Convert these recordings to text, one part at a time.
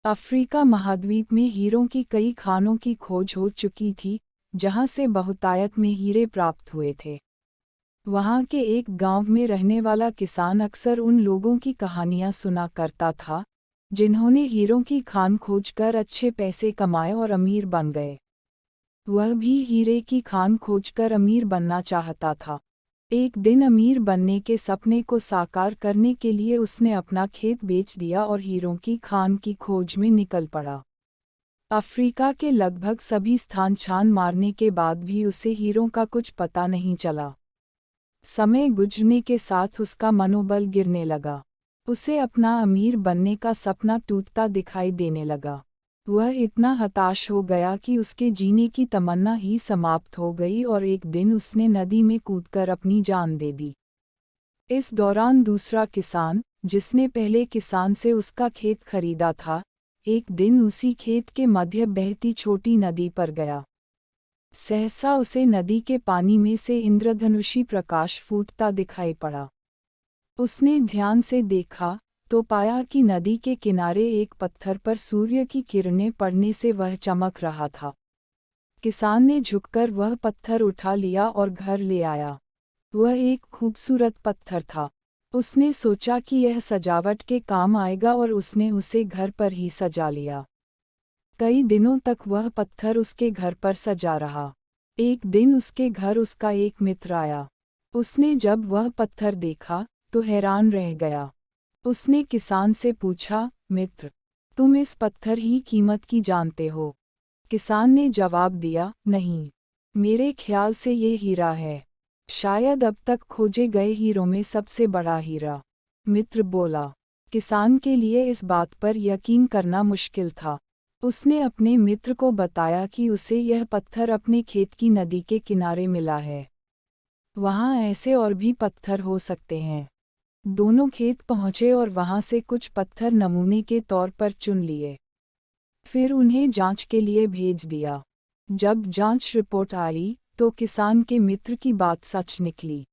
Africa महाद्वीप में हीरों की कई खानों की खोज हो चुकी थी, जहां से बहुतायत में हीरे प्राप्त हुए थे। वहां के एक गांव में रहने वाला किसान अक्सर उन लोगों की कहानियां सुना करता था, जिन्होंने हीरों की खान खोजकर अच्छे पैसे कमाए और अमीर बन गए। वह भी हीरे की खान खोजकर अमीर बनना चाहता था। एक दिन अमीर बनने के सपने को साकार करने के लिए उसने अपना खेत बेच दिया और हीरों की खान की खोज में निकल पड़ा। अफ्रीका के लगभग सभी स्थान छान मारने के बाद भी उसे हीरों का कुछ पता नहीं चला। समय गुजरने के साथ उसका मनोबल गिरने लगा। उसे अपना अमीर बनने का सपना टूटता दिखाई देने लगा। वह इतना हताश हो गया कि उसके जीने की तमन्ना ही समाप्त हो गई और एक दिन उसने नदी में कूदकर अपनी जान दे दी। इस दौरान दूसरा किसान, जिसने पहले किसान से उसका खेत खरीदा था, एक दिन उसी खेत के मध्य बहती छोटी नदी पर गया। सहसा उसे नदी के पानी में से इंद्रधनुषी प्रकाश फूटता दिखाई पड़ा। उसने ध्यान से देखा तो पाया कि नदी के किनारे एक पत्थर पर सूर्य की किरणें पड़ने से वह चमक रहा था। किसान ने झुककर वह पत्थर उठा लिया और घर ले आया। वह एक खूबसूरत पत्थर था। उसने सोचा कि यह सजावट के काम आएगा और उसने उसे घर पर ही सजा लिया। कई दिनों तक वह पत्थर उसके घर पर सजा रहा। एक दिन उसके घर उसका एक मित्र आया। उसने जब वह पत्थर देखा तो हैरान रह गया। उसने किसान से पूछा, मित्र, तुम इस पत्थर की कीमत की जानते हो? किसान ने जवाब दिया, नहीं, मेरे ख्याल से ये हीरा है, शायद अब तक खोजे गए हीरों में सबसे बड़ा हीरा। मित्र बोला। किसान के लिए इस बात पर यकीन करना मुश्किल था। उसने अपने मित्र को बताया कि उसे यह पत्थर अपने खेत की नदी के किनारे मिला है। वहाँ ऐसे और भी पत्थर हो सकते हैं। दोनों खेत पहुँचे और वहाँ से कुछ पत्थर नमूने के तौर पर चुन लिए। फिर उन्हें जांच के लिए भेज दिया। जब जांच रिपोर्ट आई तो किसान के मित्र की बात सच निकली।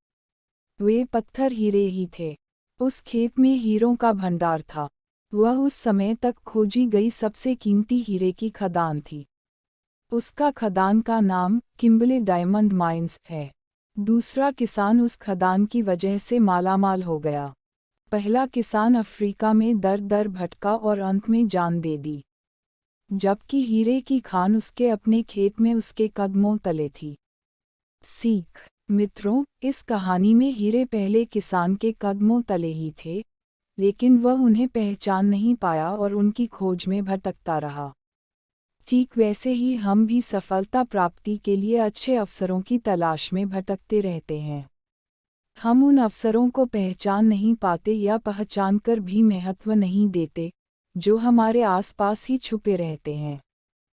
वे पत्थर हीरे ही थे। उस खेत में हीरों का भंडार था। वह उस समय तक खोजी गई सबसे कीमती हीरे की खदान थी। उसका खदान का नाम किम्बले डायमंड माइंस है। दूसरा किसान उस खदान की वजह से मालामाल हो गया। पहला किसान अफ्रीका में दर-दर भटका और अंत में जान दे दी, जबकि हीरे की खान उसके अपने खेत में उसके कदमों तले थी। सीख, मित्रों, इस कहानी में हीरे पहले किसान के कदमों तले ही थे, लेकिन वह उन्हें पहचान नहीं पाया और उनकी खोज में भटकता रहा। ठीक वैसे ही हम भी सफलता प्राप्ति के लिए अच्छे अवसरों की तलाश में भटकते रहते हैं। हम उन अवसरों को पहचान नहीं पाते या पहचान कर भी महत्व नहीं देते, जो हमारे आसपास ही छुपे रहते हैं।